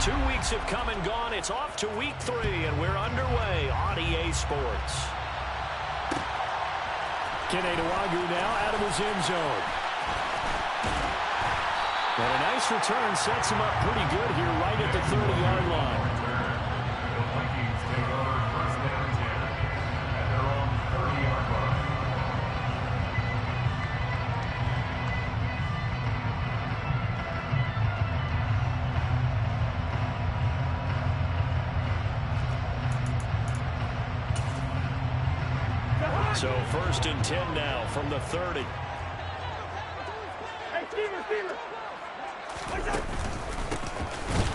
2 weeks have come and gone. It's off to week 3, and we're underway on EA Sports. Keneduagu now out of his end zone. And a nice return sets him up pretty good here right at the 30-yard line. So 1st and 10 now from the 30.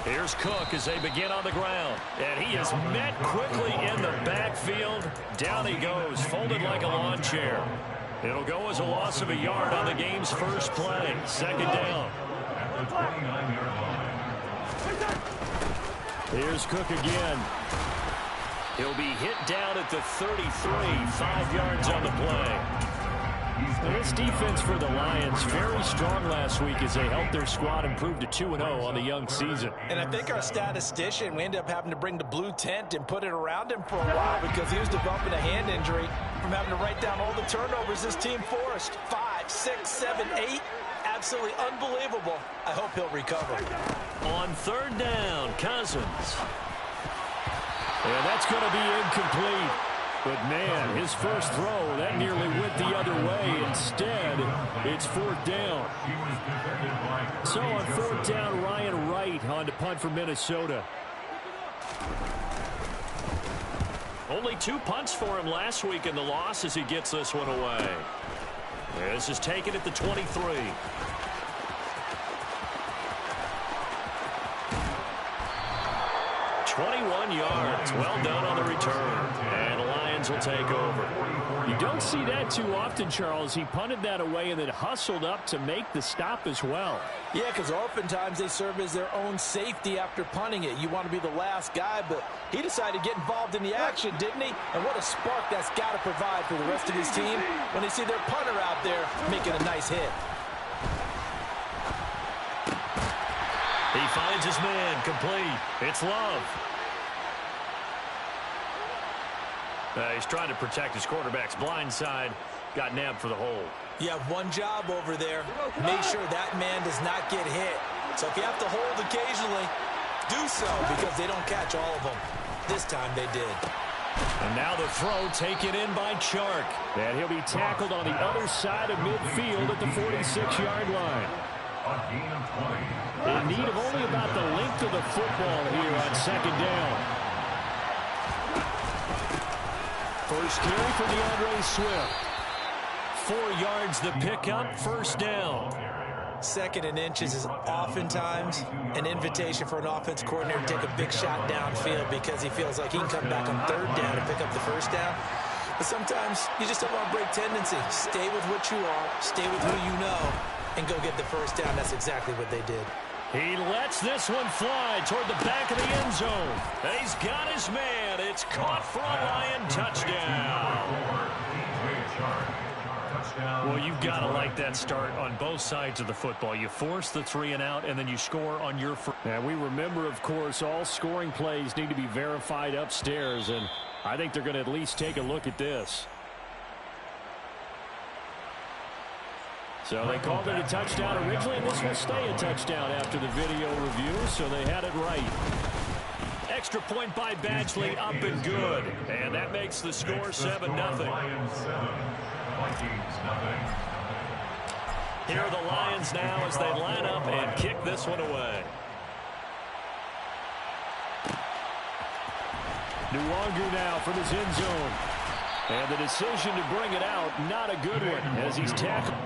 Here's Cook as they begin on the ground. And he is met quickly in the backfield. Down he goes, folded like a lawn chair. It'll go as a loss of a yard on the game's first play. 2nd down. Here's Cook again. He'll be hit down at the 33, 5 yards on the play. Well, this defense for the Lions, very strong last week as they helped their squad improve to 2-0 on the young season. And I think our statistician, we ended up having to bring the blue tent and put it around him for a while because he was developing a hand injury from having to write down all the turnovers this team forced. 5, 6, 7, 8. Absolutely unbelievable. I hope he'll recover. On 3rd down, Cousins. And that's going to be incomplete. But, man, his first throw, that nearly went the other way. Instead, it's 4th down. So on 4th down, Ryan Wright on to punt for Minnesota. Only 2 punts for him last week in the loss as he gets this one away. This is taken at the 23. 21 yards. Well done on the return. And the Lions will take over. You don't see that too often, Charles. He punted that away and then hustled up to make the stop as well. Yeah, because oftentimes they serve as their own safety after punting it. You want to be the last guy, but he decided to get involved in the action, didn't he? And what a spark that's got to provide for the rest of his team when they see their punter out there making a nice hit. He finds his man, complete. It's Love. He's trying to protect his quarterback's blind side. Got nabbed for the hold. You have one job over there. Make sure that man does not get hit. So if you have to hold occasionally, do so because they don't catch all of them. This time they did. And now the throw taken in by Chark. And he'll be tackled on the other side of midfield at the 46-yard line. In need of only about the length of the football here on 2nd down. First carry for DeAndre Swift. 4 yards the pickup, 1st down. 2nd and inches is oftentimes an invitation for an offense coordinator to take a big shot downfield because he feels like he can come back on 3rd down and pick up the 1st down. But sometimes you just don't want to break tendency. Stay with what you are, stay with who you know, and go get the 1st down. That's exactly what they did. He lets this one fly toward the back of the end zone. And he's got his man. It's caught for a Lion touchdown. Well, you've got to like that start on both sides of the football. You force the 3 and out, and then you score on your first. And we remember, of course, all scoring plays need to be verified upstairs, and I think they're going to at least take a look at this. So they called it a touchdown originally, and this will stay a touchdown after the video review, so they had it right. Extra point by Badgley, up and good. And that makes the score 7-0. Here are the Lions now as they line up and kick this one away. Nwangwu now from his end zone. And the decision to bring it out, not a good one as he's tackled.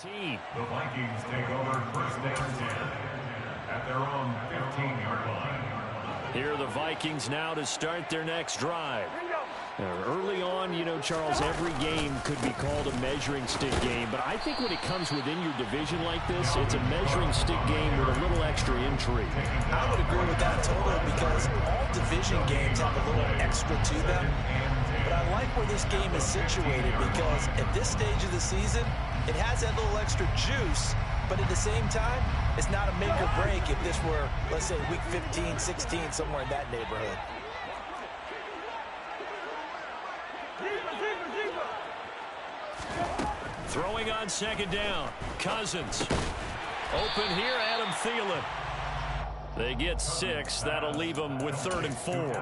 The Vikings take over first and 10 at their own 15-yard line. Here are the Vikings now to start their next drive. Early on, you know, Charles, every game could be called a measuring stick game, but I think when it comes within your division like this, it's a measuring stick game with a little extra intrigue. I would agree with that totally because all division games have a little extra to them. But I like where this game is situated because at this stage of the season, it has that little extra juice, but at the same time, it's not a make or break if this were, let's say, week 15, 16, somewhere in that neighborhood. Throwing on second down. Cousins. Open here, Adam Thielen. They get 6. That'll leave them with 3rd and 4.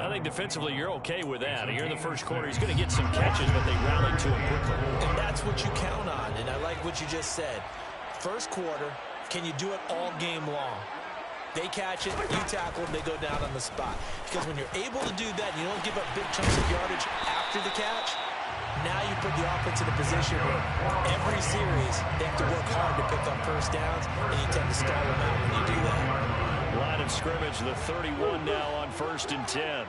I think defensively you're okay with that. Here in the first quarter, he's going to get some catches, but they rallied to him quickly. And that's what you count on, and I like what you just said. First quarter, can you do it all game long? They catch it, you tackle them, they go down on the spot. Because when you're able to do that and you don't give up big chunks of yardage after the catch, now you put the offense in a position where every series they have to work hard to pick up first downs, and you tend to stall them out when you do that. Line of scrimmage, the 31 now on 1st and 10.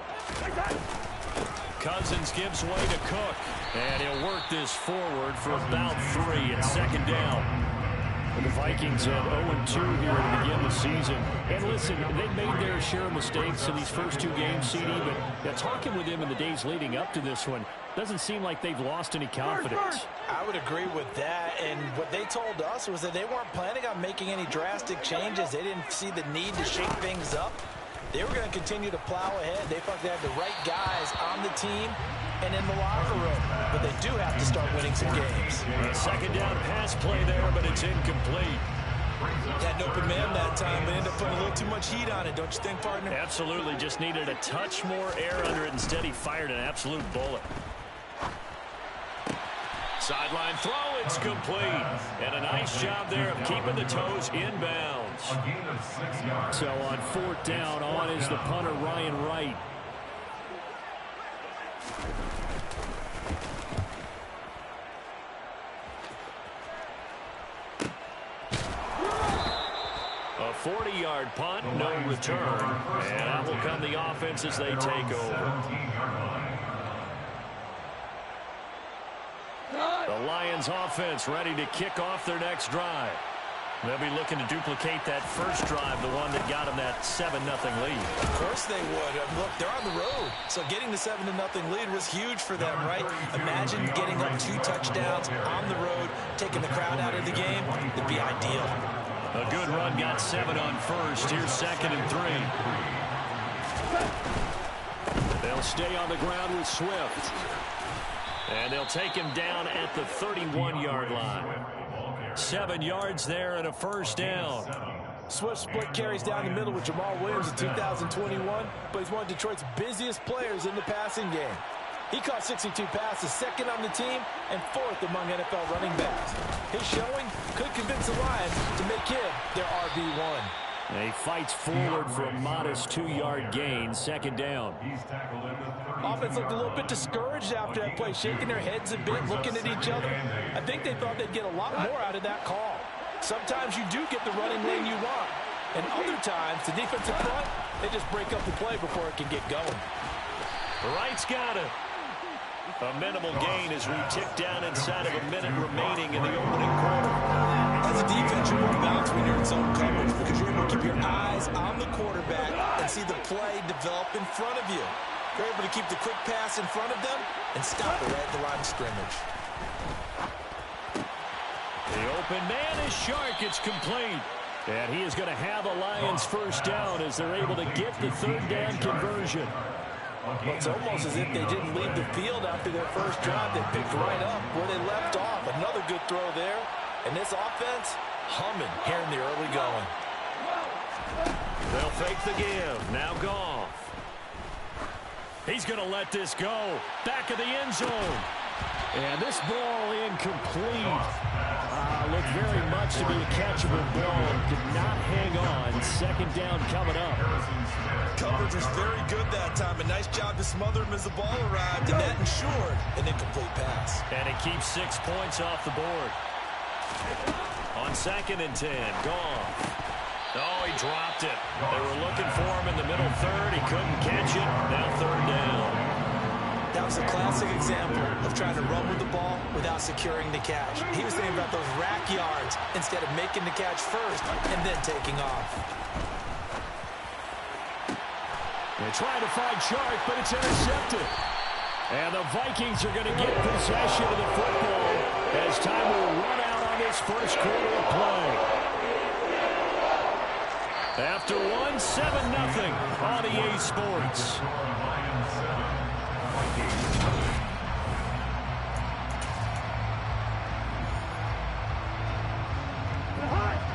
Cousins gives way to Cook, and he'll work this forward for about 3 and second down. The Vikings had 0-2 here to begin the season. And listen, they made their share of mistakes in these first 2 games, CD, but talking with them in the days leading up to this one, doesn't seem like they've lost any confidence. I would agree with that, and what they told us was that they weren't planning on making any drastic changes. They didn't see the need to shake things up. They were going to continue to plow ahead. They thought they had the right guys on the team and in the locker room, but they do have to start winning some games. Second down pass play there, but it's incomplete. Had an open man that time, but ended up putting a little too much heat on it, don't you think, partner? Absolutely, just needed a touch more air under it. Instead, he fired an absolute bullet. Sideline throw, it's complete. And a nice job there of keeping the toes inbounds. So on 4th down, on is the punter, Ryan Wright. A 40-yard punt, no return. And out will come the offense as they take over. The Lions offense ready to kick off their next drive. They'll be looking to duplicate that first drive, the one that got them that 7-0 lead. Of course they would. Look, they're on the road, so getting the 7-0 lead was huge for them, right? Imagine getting up 2 touchdowns on the road, taking the crowd out of the game. It'd be ideal. A good run, got 7 on first. Here's 2nd and 3. They'll stay on the ground with Swift. And they'll take him down at the 31-yard line. 7 yards there and a first down. Swift split carries down the middle with Jamal Williams in 2021, but he's one of Detroit's busiest players in the passing game. He caught 62 passes, 2nd on the team, and 4th among NFL running backs. His showing could convince the Lions to make him their RB1. And he fights forward for a modest 2-yard gain, 2nd down. Offense looked a little bit discouraged after that play, shaking their heads a bit, looking at each other. I think they thought they'd get a lot more out of that call. Sometimes you do get the running lane you want, and other times, the defensive front, they just break up the play before it can get going. Wright's got it. A minimal gain as we tick down inside of a minute remaining in the opening quarter. As a defense, you're more balanced when you're in zone coverage because you're able to keep your eyes on the quarterback and see the play develop in front of you. You're able to keep the quick pass in front of them and stop it right at the line of scrimmage. The open man is Shark. It's complete. And he is going to have a Lions first down as they're able to get the 3rd down conversion. Well, it's almost as if they didn't leave the field after their first drive. They picked right up where they left off. Another good throw there. And this offense, humming here in the early going. They'll fake the give. Now Goff. He's going to let this go. Back of the end zone. And this ball incomplete. Looked very much to be a catchable ball. Did not hang on. 2nd down coming up. Coverage was very good that time. A nice job to smother him as the ball arrived, and that ensured an incomplete pass. And it keeps 6 points off the board. On 2nd and 10, Goff. Oh, he dropped it. They were looking for him in the middle third. He couldn't catch it. Now 3rd down. That was a classic example of trying to run with the ball without securing the catch. He was thinking about those rack yards instead of making the catch first and then taking off. They're trying to find Chark, but it's intercepted. And the Vikings are going to get possession of the football as time will run out on this first quarter of play. After 1, 7-0 on EA Sports.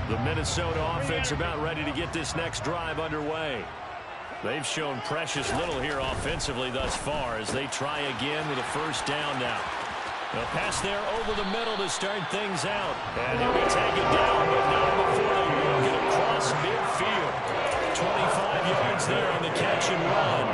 The Minnesota offense about ready to get this next drive underway. They've shown precious little here offensively thus far as they try again with a 1st down now. They'll pass there over the middle to start things out. And he'll be taken down, but not before they walk it across midfield. 25 yards there on the catch and run.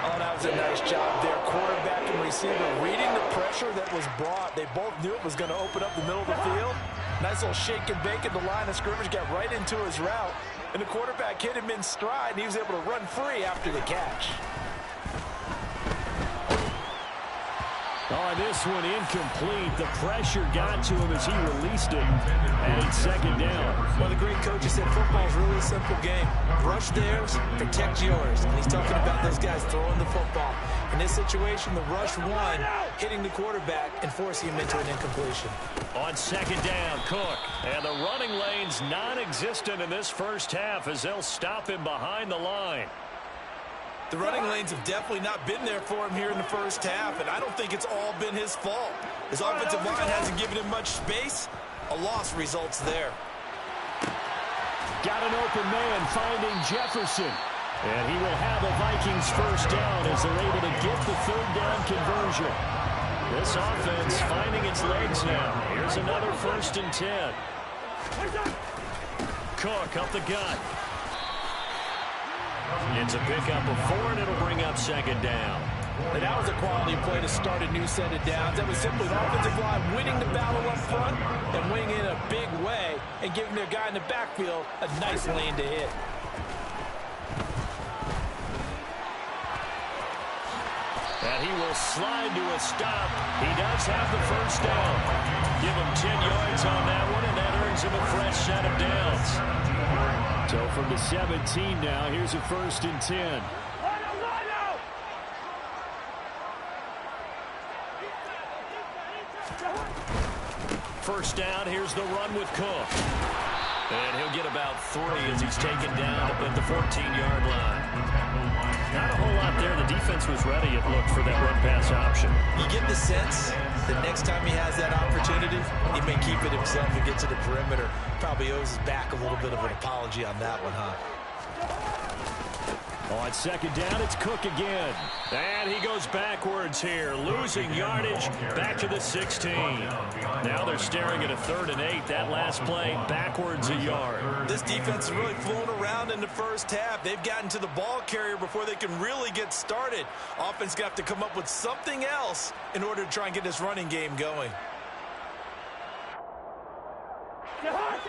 Oh, that was a nice job there. Quarterback and receiver reading the pressure that was brought. They both knew it was going to open up the middle of the field. Nice little shake and bake at the line of scrimmage. Got right into his route. And the quarterback hit him in stride, and he was able to run free after the catch. Oh, this one incomplete. The pressure got to him as he released it. And it's 2nd down. One of the great coaches said football is really a simple game. Rush theirs, protect yours. And he's talking about those guys throwing the football. In this situation, the rush won, hitting the quarterback and forcing him into an incompletion. On 2nd down, Cook. And the running lane's non-existent in this first half as they'll stop him behind the line. The running lanes have definitely not been there for him here in the first half, and I don't think it's all been his fault. His offensive line hasn't given him much space. A loss results there. Got an open man finding Jefferson. And he will have a Vikings 1st down as they're able to get the 3rd down conversion. This offense finding its legs now. Here's another 1st and 10. Cook up the gut. It's a pickup of 4, and it'll bring up 2nd down. And that was a quality play to start a new set of downs. That was simply an offensive line winning the battle up front and winning in a big way and giving their guy in the backfield a nice lane to hit. And he will slide to a stop. He does have the 1st down. Give him 10 yards on that one, and that earns him a fresh set of downs. So from the 17 now, here's a 1st and 10. First down, here's the run with Cook. And he'll get about 3 as he's taken down at the 14-yard line. Not a whole lot there. The defense was ready, it looked, for that run-pass option. You get the sense that next time he has that opportunity, he may keep it himself and get to the perimeter. Probably owes his back a little bit of an apology on that one, huh? On 2nd down, it's Cook again. And he goes backwards here, losing yardage back to the 16. Now they're staring at a 3rd and 8. That last play, backwards a yard. This defense has really flown around in the first half. They've gotten to the ball carrier before they can really get started. Offense going to have to come up with something else in order to try and get this running game going.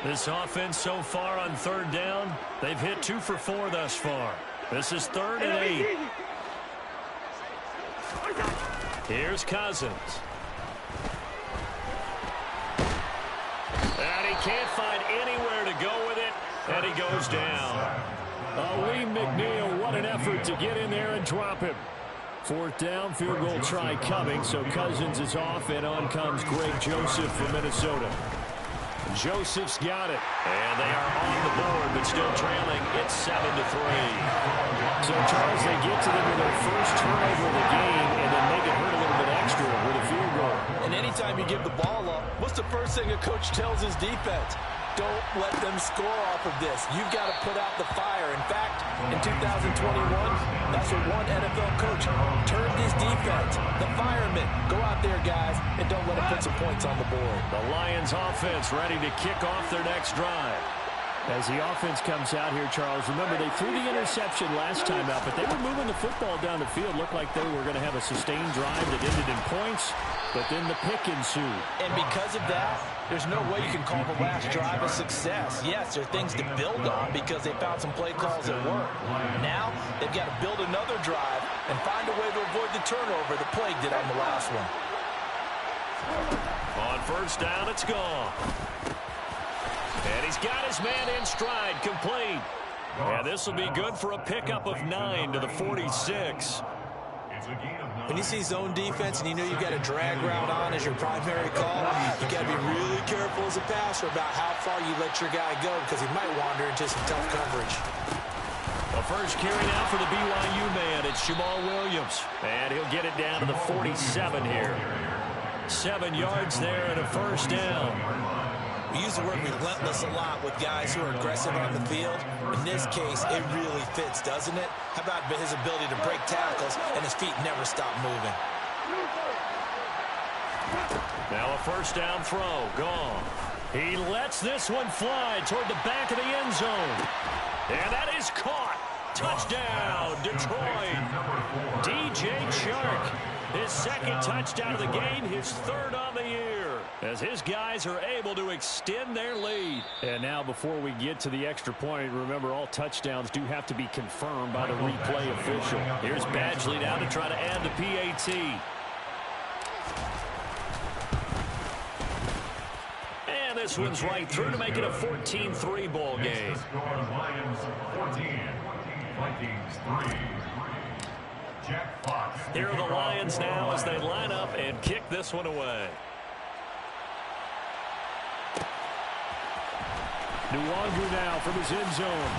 This offense so far on 3rd down, they've hit 2 for 4 thus far. This is 3rd and 8. Here's Cousins. And he can't find anywhere to go with it, and he goes down. Lee McNeil, what an effort to get in there and drop him. 4th down, field goal try coming, so Cousins is off, and on comes Greg Joseph from Minnesota. Joseph's got it, and they are on the board, but still trailing. It's 7-3. So, Charles, they get to them with their first turnover of the game, and then make it hurt a little bit extra with a field goal. And anytime you give the ball up, what's the first thing a coach tells his defense? Don't let them score off of this. You've got to put out the fire. In fact, in 2021, that's what one NFL coach turned his defense. The firemen. Go out there, guys, and don't let them put some points on the board. The Lions offense ready to kick off their next drive. As the offense comes out here, Charles, remember they threw the interception last time out, but they were moving the football down the field. Looked like they were going to have a sustained drive that ended in points, but then the pick ensued. And because of that, there's no way you can call the last drive a success. Yes, there are things to build on because they found some play calls that work. Now, they've got to build another drive and find a way to avoid the turnover that plagued it on the last one. On first down, it's gone. And he's got his man in stride, complete. And this will be good for a pickup of 9 to the 46. When you see zone defense and you know you've got a drag route on as your primary call, you got to be really careful as a passer about how far you let your guy go because he might wander into some tough coverage. The first carry now for the BYU man. It's Jamal Williams. And he'll get it down to the 47 here. 7 yards there and a first down. We use the word relentless a lot with guys who are aggressive on the field. In this case, it really fits, doesn't it? How about his ability to break tackles and his feet never stop moving? Now a first down throw, gone. He lets this one fly toward the back of the end zone. And that is caught. Touchdown, Detroit. DJ Chark. His second touchdown of the game, his third on the year, as his guys are able to extend their lead. And now before we get to the extra point, remember all touchdowns do have to be confirmed by the replay official. Here's Badgley now to try to add the PAT. And this one's right through to make it a 14-3 ball game. Lions 14, Vikings 3. Here are the Lions now as they line up and kick this one away. Nwangu now from his end zone.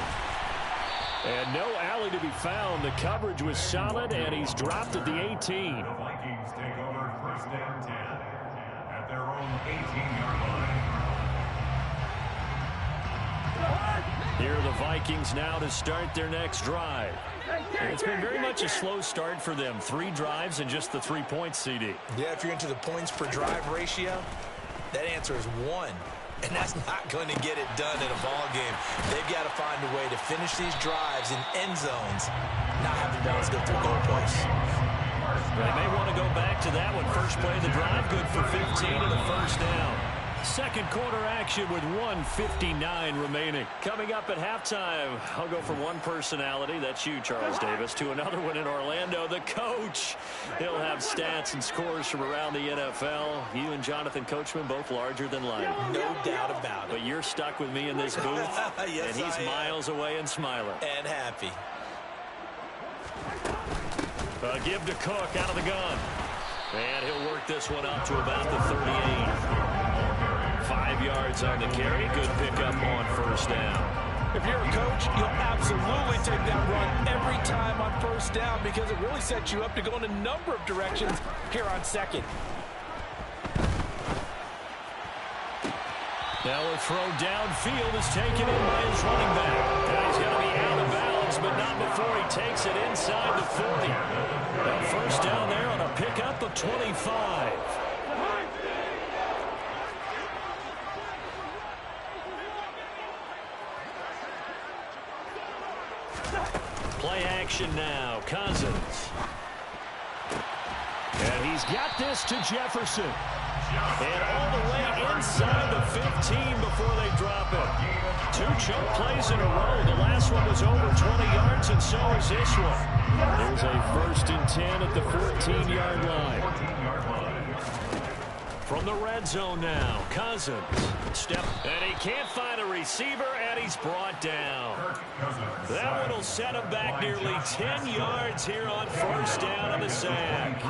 And no alley to be found. The coverage was solid, and he's dropped at the 18. The Vikings take over first down 10 at their own 18-yard line. Here are the Vikings now to start their next drive. And it's been very much a slow start for them. 3 drives and just the 3 points, CD. Yeah, if you're into the points per drive ratio, that answer is 1. And that's not going to get it done in a ball game. They've got to find a way to finish these drives in end zones, not have the balls go through goalposts. They may want to go back to that one. First play of the drive, good for 15 and a first down. Second quarter action with 1:59 remaining. Coming up at halftime, I'll go from one personality, that's you, Charles Davis, to another one in Orlando, the coach. He'll have stats and scores from around the NFL. You and Jonathan Coachman both larger than life. No doubt about it. But you're stuck with me in this booth, yes, and he's miles away and smiling. And happy. Give to Cook out of the gun. And he'll work this one out to about the 38. 5 yards on the carry. Good pickup on first down. If you're a coach, you'll absolutely take that run every time on first down because it really sets you up to go in a number of directions here on second. Now a throw downfield is taken in by his running back. And he's going to be out of bounds, but not before he takes it inside the 40. Now first down there on a pickup of 25. Play action now. Cousins. And he's got this to Jefferson. And all the way inside the 15 before they drop it. 2 choke plays in a row. The last one was over 20 yards, and so is this one. There's a 1st and 10 at the 14-yard line. From the red zone now, Cousins. Step, and he can't find a receiver, and he's brought down. That one will set him back nearly 10 yards here on first down on the sack.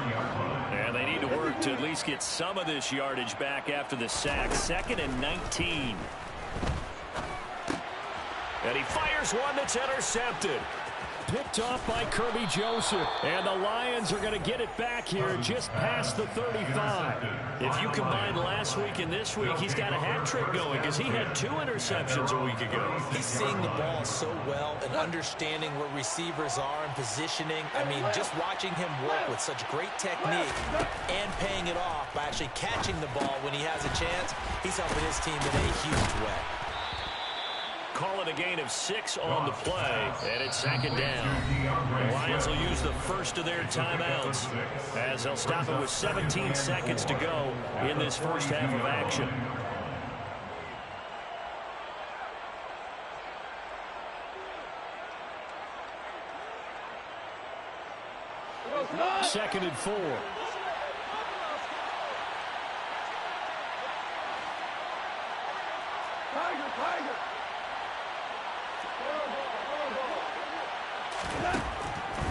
And they need to work to at least get some of this yardage back after the sack. 2nd and 19. And he fires one that's intercepted. Picked off by Kirby Joseph. And the Lions are going to get it back here just past the 35. If you combine last week and this week, he's got a hat trick going because he had 2 interceptions a week ago. He's seeing the ball so well and understanding where receivers are and positioning. I mean, just watching him work with such great technique and paying it off by actually catching the ball when he has a chance, he's helping his team in a huge way. call it a gain of 6 on the play, and it's second down. The Lions will use the first of their timeouts as they'll stop it with 17 seconds to go in this first half of action. Second and 4.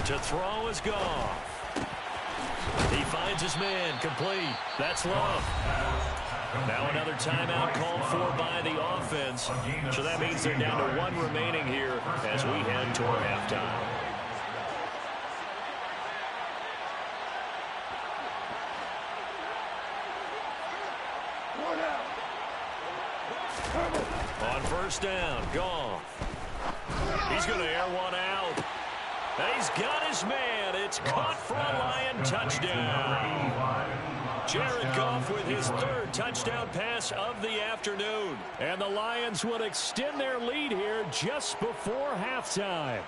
To throw is Goff. He finds his man, complete. That's Love. Now another timeout called for by the offense. So that means they're down to 1 remaining here as we head toward halftime. On first down, Goff. He's going to air one out. And he's got his man. It's caught for a Lion touchdown. Jared Goff with his 3rd touchdown pass of the afternoon. And the Lions would extend their lead here just before halftime.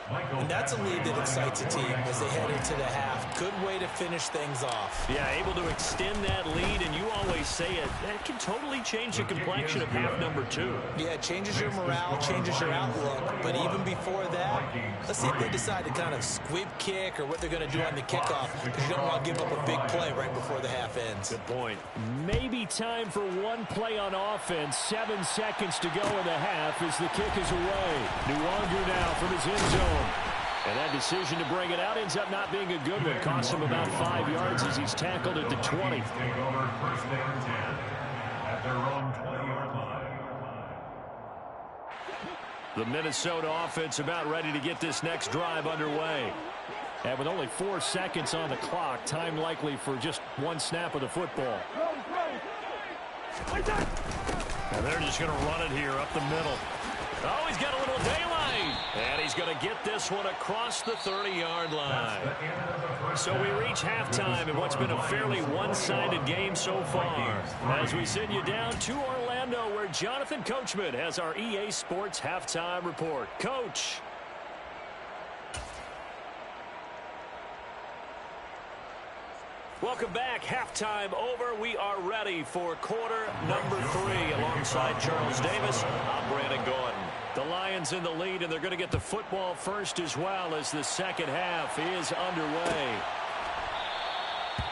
And that's a lead that excites a team as they head into the half. Good way to finish things off. Yeah, able to extend that lead, and you always say it, that can totally change the complexion of half number 2. Yeah, it changes your morale, changes your outlook. But even before that, let's see if they decide to kind of squib kick or what they're going to do on the kickoff, because you don't want to give up a big play right before the half ends. Good point. Maybe time for one play on offense. 7 seconds to go in the half as the kick is away. Nuanga now from his end zone. And that decision to bring it out ends up not being a good one. Costs him about 5 yards as he's tackled at the 20. Take over first and 10 at their own 20-yard line. The Minnesota offense about ready to get this next drive underway. And with only 4 seconds on the clock, time likely for just 1 snap of the football. And they're just going to run it here up the middle. Oh, he's got a little daylight. And he's going to get this one across the 30-yard line. So we reach halftime in what's been a fairly one-sided game so far. As we send you down to Orlando, where Jonathan Coachman has our EA Sports halftime report. Coach. Welcome back. Halftime over. We are ready for quarter number 3. Alongside Charles Davis, I'm Brandon Gordon. The Lions in the lead, and they're going to get the football first as well as the second half is underway.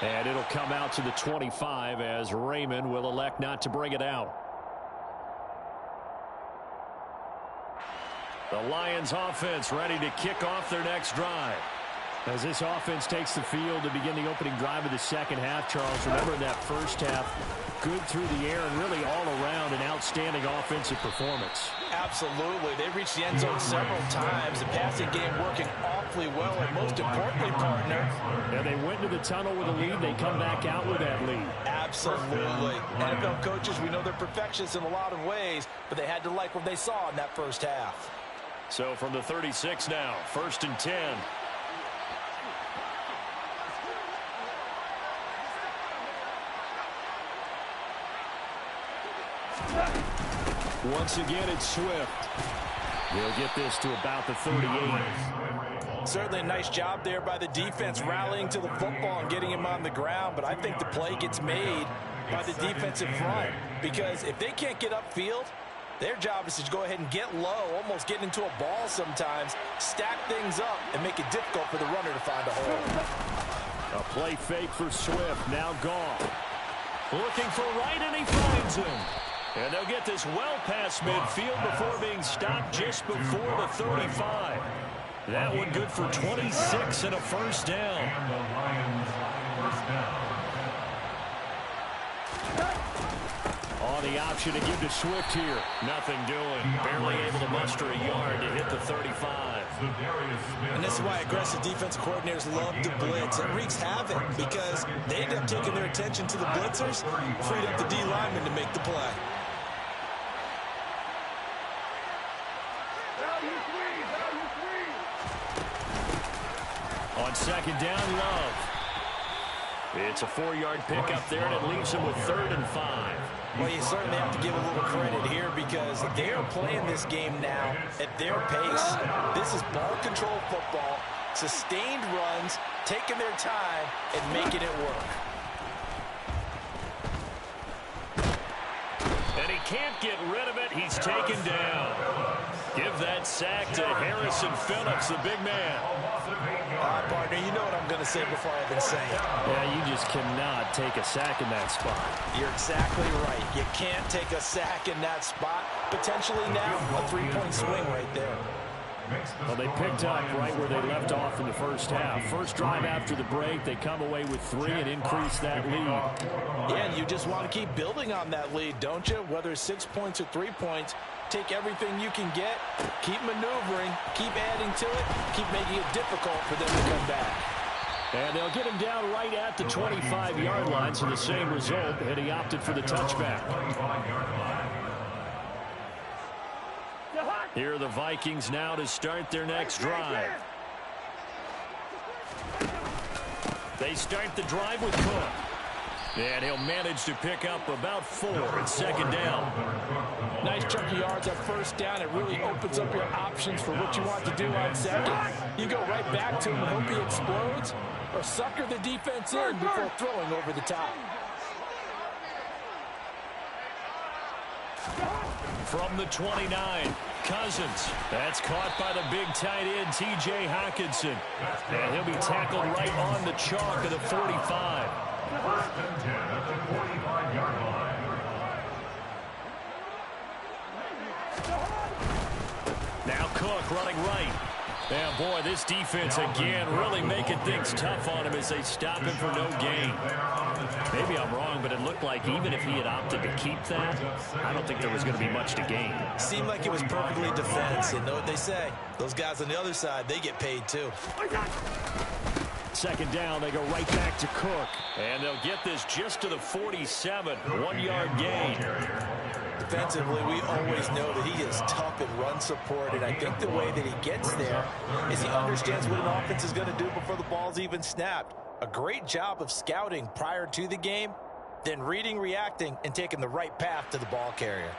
And it'll come out to the 25 as Raymond will elect not to bring it out. The Lions offense ready to kick off their next drive. As this offense takes the field to begin the opening drive of the second half, Charles, remember that first half, good through the air and really all around an outstanding offensive performance. Absolutely. They reached the end zone several times. The passing game working awfully well, and most importantly, partner. And they went into the tunnel with a lead. They come back out with that lead. Absolutely. NFL coaches, we know they're perfectionists in a lot of ways, but they had to like what they saw in that first half. So from the 36 now, 1st and 10. Once again, it's Swift. He'll get this to about the 38. Certainly a nice job there by the defense rallying to the football and getting him on the ground, but I think the play gets made by the defensive front because if they can't get upfield, their job is to go ahead and get low, almost get into a ball sometimes, stack things up, and make it difficult for the runner to find a hole. A play fake for Swift, now gone. Looking for right, and he finds him. And they'll get this well past midfield before being stopped just before the 35. That one good for 26 and a first down. And the Lions first down. On the option to give to Swift here. Nothing doing. Barely able to muster a yard to hit the 35. And this is why aggressive defensive coordinators love to blitz. It wreaks havoc because they end up taking their attention to the blitzers, freed up the D lineman to make the play. On second down, Love. It's a 4-yard pickup there, and it leaves him with 3rd and 5. Well, you certainly have to give a little credit here because they are playing this game now at their pace. This is ball control football, sustained runs, taking their time, and making it work. And he can't get rid of it. He's taken down. Give that sack to Harrison Phillips, the big man. All right, partner, you know what I'm going to say before I even say it. Yeah, you just cannot take a sack in that spot. You're exactly right. You can't take a sack in that spot. Potentially now a 3-point swing right there. Well, they picked up right where they left off in the first half. First drive after the break, they come away with 3 and increase that lead. Yeah, and you just want to keep building on that lead, don't you? Whether it's 6 points or 3 points, take everything you can get, keep maneuvering, keep adding to it, keep making it difficult for them to come back. And they'll get him down right at the 25-yard line, so the same result, and he opted for the touchback. Here are the Vikings now to start their next drive. They start the drive with Cook. And he'll manage to pick up about 4 at 2nd down. Nice chunk of yards at first down. It really opens up your options for what you want to do on second. You go right back to him and hope he explodes, or sucker the defense in before throwing over the top. From the 29, Cousins. That's caught by the big tight end, T.J. Hockenson. And he'll be tackled right on the chalk of the 45. First and 10 at the 45-yard line. Now Cook running right. Yeah, boy, this defense again really making things tough on him as they stop him for no gain. Maybe I'm wrong, but it looked like even if he had opted to keep that, I don't think there was going to be much to gain. Seemed like it was perfectly defense. And know what they say? Those guys on the other side, they get paid too. 2nd down, they go right back to Cook. And they'll get this just to the 47, 1-yard gain. Defensively, we always know that he is tough in run support, and I think the way that he gets there is he understands what an offense is going to do before the ball's even snapped. A great job of scouting prior to the game, then reading, reacting, and taking the right path to the ball carrier.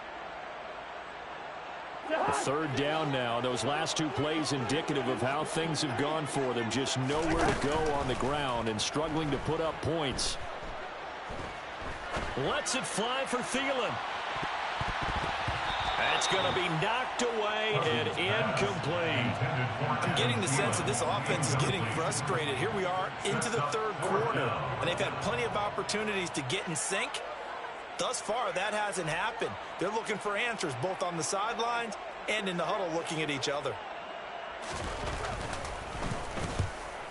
3rd down now. Those last 2 plays indicative of how things have gone for them. Just nowhere to go on the ground and struggling to put up points. Lets it fly for Thielen. That's going to be knocked away and incomplete. I'm getting the sense that this offense is getting frustrated. Here we are into the 3rd quarter, and they've had plenty of opportunities to get in sync. Thus far, that hasn't happened. They're looking for answers both on the sidelines and in the huddle looking at each other.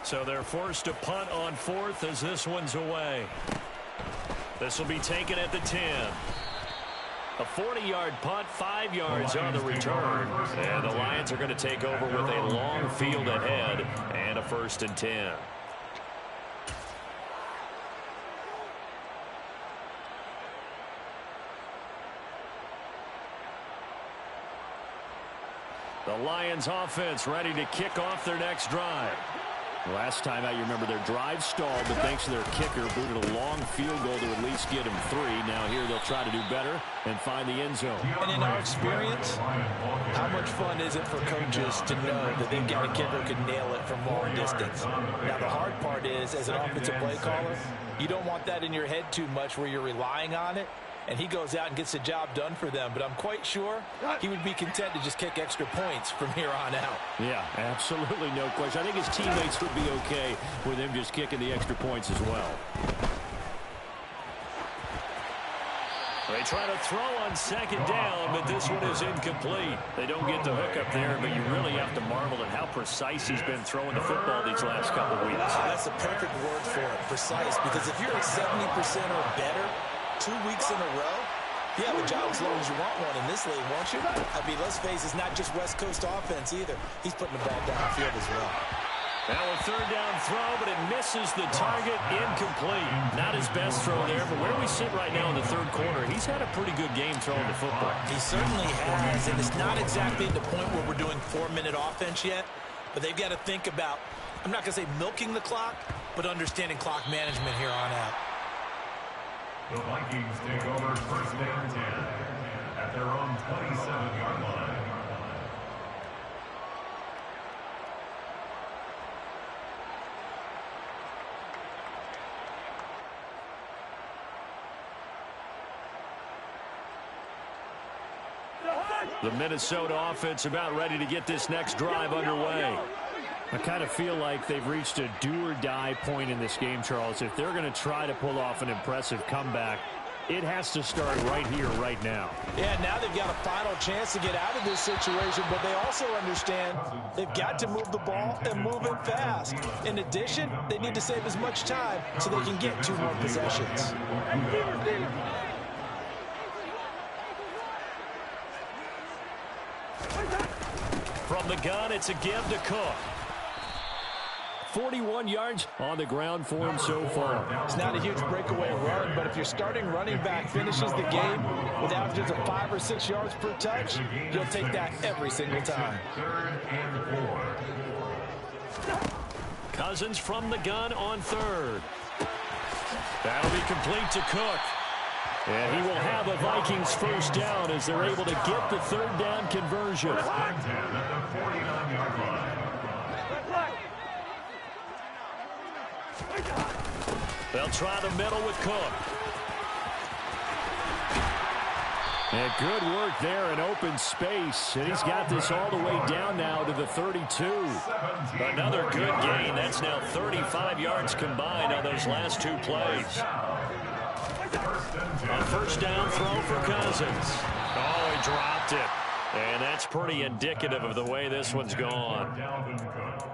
So they're forced to punt on 4th as this one's away. This will be taken at the 10. A 40-yard punt, 5 yards on the return. And the Lions are going to take over with a long field ahead and a 1st and 10. The Lions offense ready to kick off their next drive. Last time out, you remember their drive stalled, but thanks to their kicker, booted a long field goal to at least get him 3. Now here they'll try to do better and find the end zone. And in our experience, how much fun is it for coaches to know that they've got a kicker who can nail it from long distance? Now the hard part is, as an offensive play caller, you don't want that in your head too much where you're relying on it. And he goes out and gets the job done for them. But I'm quite sure he would be content to just kick extra points from here on out. Yeah, absolutely no question. I think his teammates would be okay with him just kicking the extra points as well. They try to throw on 2nd down, but this one is incomplete. They don't get the hook up there, but you really have to marvel at how precise he's been throwing the football these last couple of weeks. That's the perfect word for it, precise. Because if you're at 70% or better 2 weeks in a row, you have a job as long as you want one in this league, won't you? I mean, let's face it, it's not just West Coast offense either. He's putting the ball downfield as well. Now a 3rd down throw, but it misses the target, incomplete. Not his best throw there, but where we sit right now in the 3rd quarter, he's had a pretty good game throwing the football. He certainly has, and it's not exactly at the point where we're doing 4-minute offense yet, but they've got to think about I'm not going to say milking the clock, but understanding clock management here on out. The Vikings take over first down 10 at their own 27-yard line. The Minnesota offense about ready to get this next drive underway. I kind of feel like they've reached a do-or-die point in this game, Charles. If they're going to try to pull off an impressive comeback, it has to start right here, right now. Yeah, now they've got a final chance to get out of this situation, but they also understand they've got to move the ball and move it fast. In addition, they need to save as much time so they can get 2 more possessions. From the gun, it's a give to Cook. 41 yards on the ground for him so far. It's not a huge breakaway run, but if your starting running back finishes the game with averages of 5 or 6 yards per touch, you'll take that every single time. Cousins from the gun on third. That'll be complete to Cook. And he will have a Vikings first down as they're able to get the third down conversion. They'll try the middle with Cook. And good work there in open space. And he's got this all the way down now to the 32. Another good gain. That's now 35 yards combined on those last 2 plays. A first down throw for Cousins. Oh, he dropped it. And that's pretty indicative of the way this one's gone.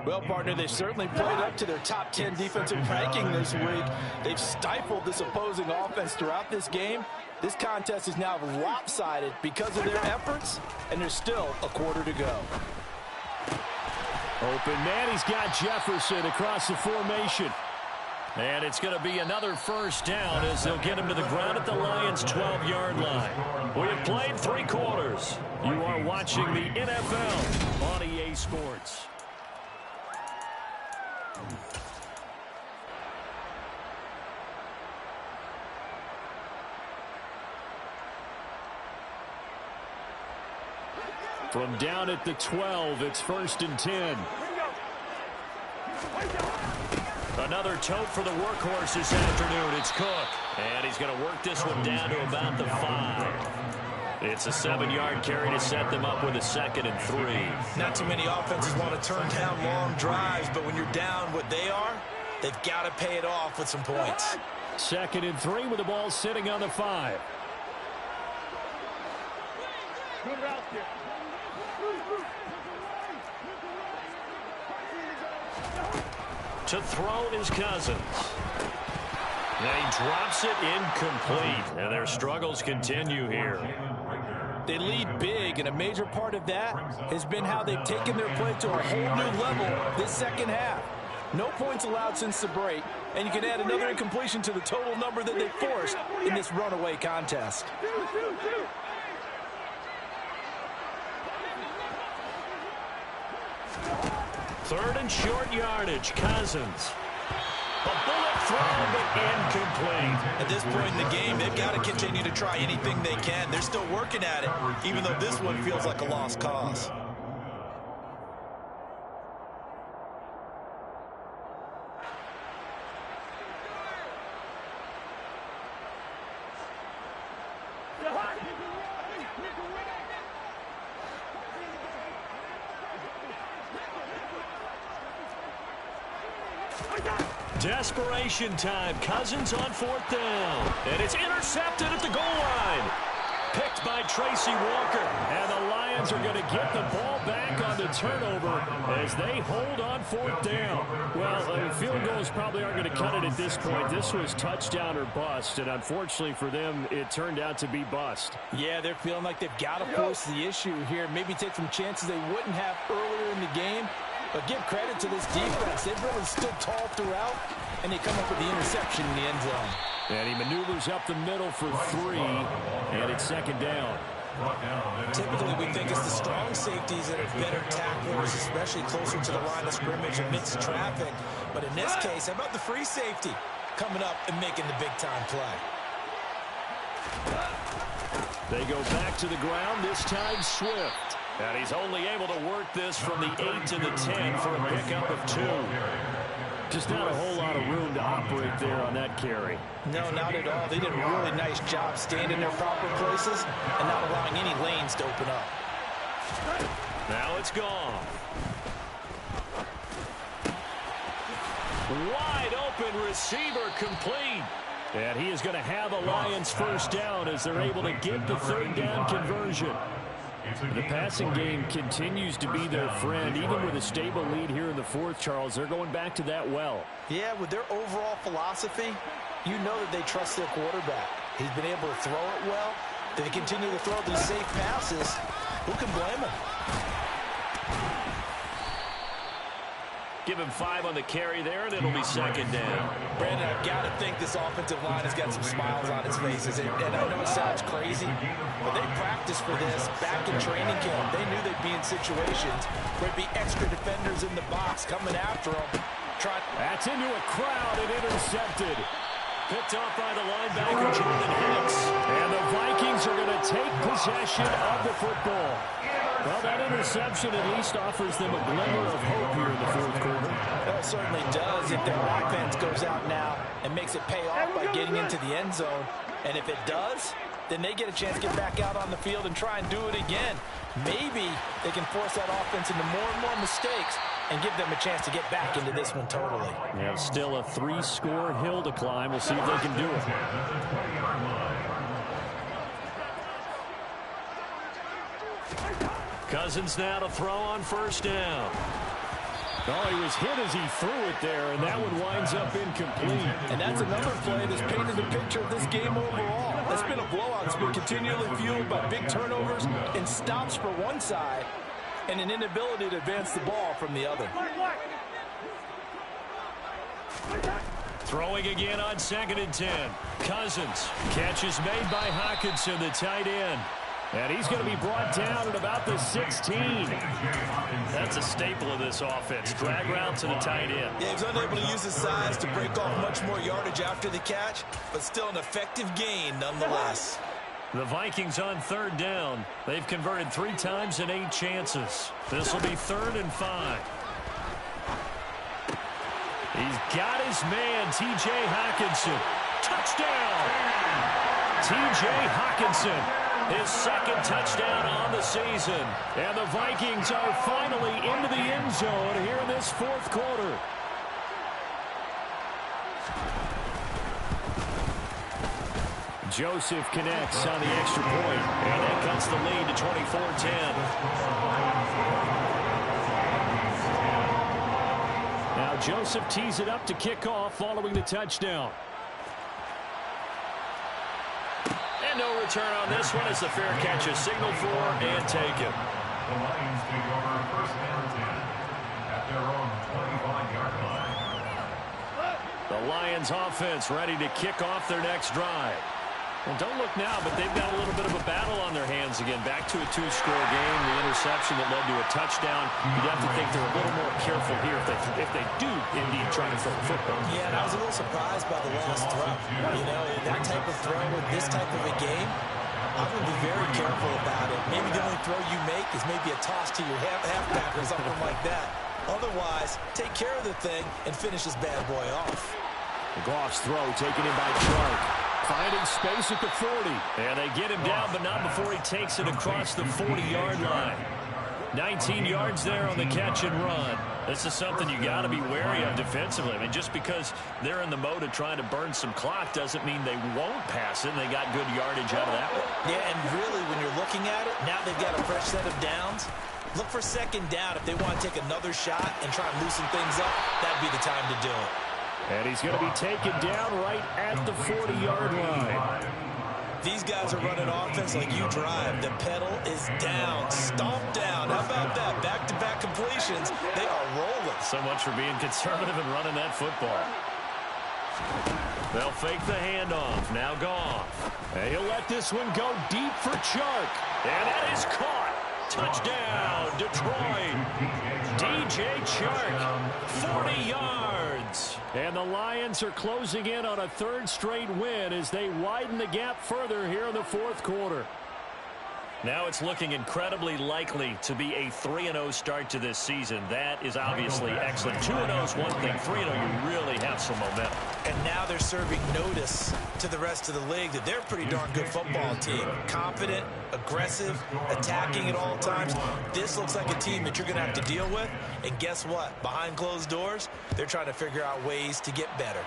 Well, partner, they certainly played up to their top 10 defensive ranking this week. They've stifled this opposing offense throughout this game. This contest is now lopsided because of their efforts, and there's still a quarter to go. Open man, he's got Jefferson across the formation. And it's going to be another first down as they'll get him to the ground at the Lions' 12-yard line. We have played 3 quarters. You are watching the NFL on EA Sports. From down at the 12, it's 1st and 10. Another tote for the workhorse this afternoon. It's Cook. And he's going to work this one down to about the 5. It's a 7-yard carry to set them up with a 2nd and 3. Not too many offenses want to turn down long drives, but when you're down what they are, they've got to pay it off with some points. 2nd and 3 with the ball sitting on the 5. Good route there. To throw is Cousins. And he drops it incomplete. And their struggles continue here. They lead big, and a major part of that has been how they've taken their play to a whole new level this second half. No points allowed since the break, and you can add another incompletion to the total number that they forced in this runaway contest. Third and short yardage, Cousins. A bullet throw, but incomplete. At this point in the game, they've got to continue to try anything they can. They're still working at it, even though this one feels like a lost cause. Desperation time. Cousins on 4th down. And it's intercepted at the goal line. Picked by Tracy Walker. And the Lions are going to get the ball back on the turnover as they hold on 4th down. Well, field goals probably aren't going to cut it at this point. This was touchdown or bust, and unfortunately for them, it turned out to be bust. Yeah, they're feeling like they've got to force the issue here. Maybe take some chances they wouldn't have earlier in the game. But give credit to this defense. They've really stood tall throughout, and they come up with the interception in the end zone. And he maneuvers up the middle for 3, and it's 2nd down. Typically, we think it's the strong safeties that are better tacklers, especially closer to the line of scrimmage amidst traffic. But in this case, how about the free safety coming up and making the big-time play? They go back to the ground, this time Swift. And he's only able to work this from the 8 to the 10 for a pickup of 2. Just not a whole lot of room to operate there on that carry. No, not at all. They did a really nice job staying in their proper places and not allowing any lanes to open up. Now it's gone. Wide open receiver complete. And he is going to have a Lions first down as they're able to get the third down conversion. The passing game continues to be their friend. Even with a stable lead here in the fourth, Charles, they're going back to that well. Yeah, with their overall philosophy, you know that they trust their quarterback. He's been able to throw it well. They continue to throw these safe passes. Who can blame them? Give him 5 on the carry there, and it'll be second down. Brandon, I've got to think this offensive line has got some smiles on its faces. And I know it sounds crazy, but they practiced for this back in training camp. They knew they'd be in situations where there'd be extra defenders in the box coming after them. That's into a crowd and intercepted. Picked off by the linebacker, Jordan Hicks. And the Vikings are going to take possession of the football. Well, that interception at least offers them a glimmer of hope here in the fourth quarter. Well, it certainly does if their offense goes out now and makes it pay off by getting into the end zone. And if it does, then they get a chance to get back out on the field and try and do it again. Maybe they can force that offense into more and more mistakes and give them a chance to get back into this one totally. Yeah, still a 3-score hill to climb. We'll see if they can do it. Cousins now to throw on first down. Oh, he was hit as he threw it there, and that one winds up incomplete. And that's another play that's painted the picture of this game overall. It's been a blowout. It's been continually fueled by big turnovers and stops for one side and an inability to advance the ball from the other. Throwing again on 2nd and 10. Cousins. Catch is made by Hockenson, the tight end. And he's going to be brought down at about the 16. That's a staple of this offense. Drag routes to the tight end. Yeah, he's unable to use his size to break off much more yardage after the catch, but still an effective gain nonetheless. The Vikings on 3rd down. They've converted 3 times in 8 chances. This will be 3rd and 5. He's got his man, T.J. Hockenson. Touchdown! T.J. Hockenson. His 2nd touchdown on the season. And the Vikings are finally into the end zone here in this 4th quarter. Joseph connects on the extra point. And that cuts the lead to 24-10. Now Joseph tees it up to kick off following the touchdown. And no return on this one as the fair catch is signaled for and taken. The Lions take over first down 10 at their own 25-yard line. The Lions offense ready to kick off their next drive. Well, don't look now, but they've got a little bit of a battle on their hands again. Back to a 2-score game, the interception that led to a touchdown. You'd have to think they're a little more careful here if they do indeed try to throw the football. Yeah, and I was a little surprised by the last throw. You know, that type of throw in this type of a game, I'm going to be very careful about it. Maybe the only throw you make is maybe a toss to your halfback or something like that. Otherwise, take care of the thing and finish this bad boy off. Goff's throw taken in by Clark. Finding space at the 40. And they get him down, but not before he takes it across the 40-yard line. 19 yards there on the catch and run. This is something you got to be wary of defensively. I mean, just because they're in the mode of trying to burn some clock doesn't mean they won't pass it, and they got good yardage out of that one. Yeah, and really, when you're looking at it, now they've got a fresh set of downs. Look for 2nd down if they want to take another shot and try and loosen things up. That'd be the time to do it. And he's going to be taken down right at the 40-yard line. These guys are running offense like you drive. The pedal is down, stomp down. How about that? Back-to-back completions. They are rolling. So much for being conservative and running that football. They'll fake the handoff. Now Goff. And he'll let this one go deep for Chark. And that is caught. Touchdown, Detroit. DJ Chark, 40 yards. And the Lions are closing in on a third straight win as they widen the gap further here in the fourth quarter. Now it's looking incredibly likely to be a 3-0 start to this season. That is obviously excellent. 2-0 is one thing. 3-0, you really have some momentum. And now they're serving notice to the rest of the league that they're a pretty darn good football team. Confident, aggressive, attacking at all times. This looks like a team that you're going to have to deal with. And guess what? Behind closed doors, they're trying to figure out ways to get better.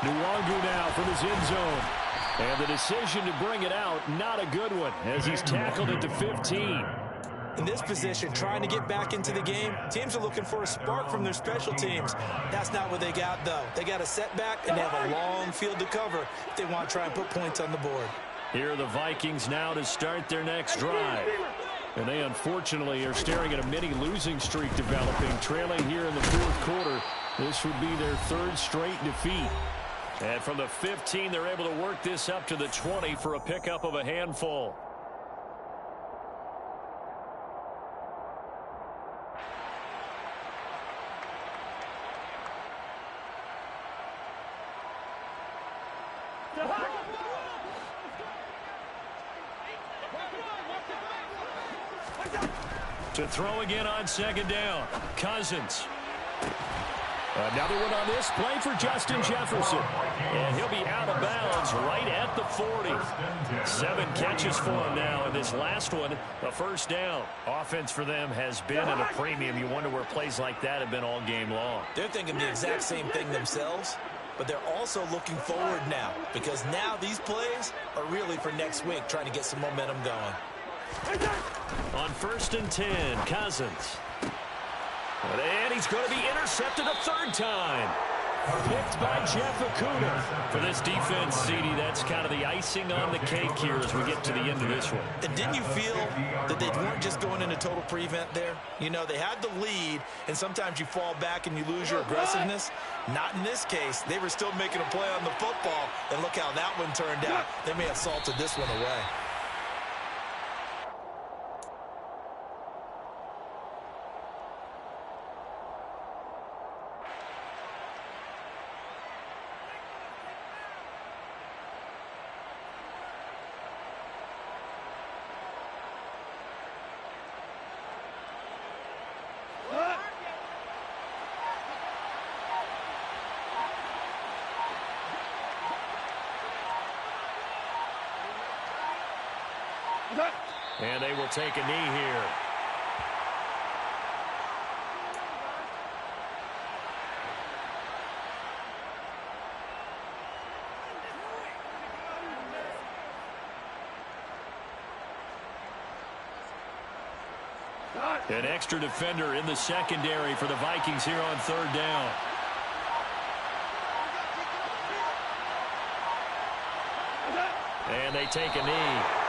Nwangu now from his end zone. And the decision to bring it out, not a good one, as he's tackled at the 15. In this position, trying to get back into the game, teams are looking for a spark from their special teams. That's not what they got, though. They got a setback, and they have a long field to cover if they want to try and put points on the board. Here are the Vikings now to start their next drive. And they, unfortunately, are staring at a mini losing streak developing, trailing here in the fourth quarter. This would be their third straight defeat. And from the 15, they're able to work this up to the 20 for a pickup of a handful. To throw again on second down. Cousins. Another one on this play for Justin Jefferson. And he'll be out of bounds right at the 40. 7 catches for him now, and this last one, a first down. Offense for them has been at a premium. You wonder where plays like that have been all game long. They're thinking the exact same thing themselves, but they're also looking forward now, because now these plays are really for next week, trying to get some momentum going. On 1st and 10, Cousins. And he's going to be intercepted a third time. Picked by Jeff Okudah. For this defense, CD, that's kind of the icing on the cake here as we get to the end of this one. And didn't you feel that they weren't just going into total prevent there? You know, they had the lead, and sometimes you fall back and you lose your aggressiveness. Not in this case. They were still making a play on the football, and look how that one turned out. They may have salted this one away. And they will take a knee here. An extra defender in the secondary for the Vikings here on third down. And they take a knee.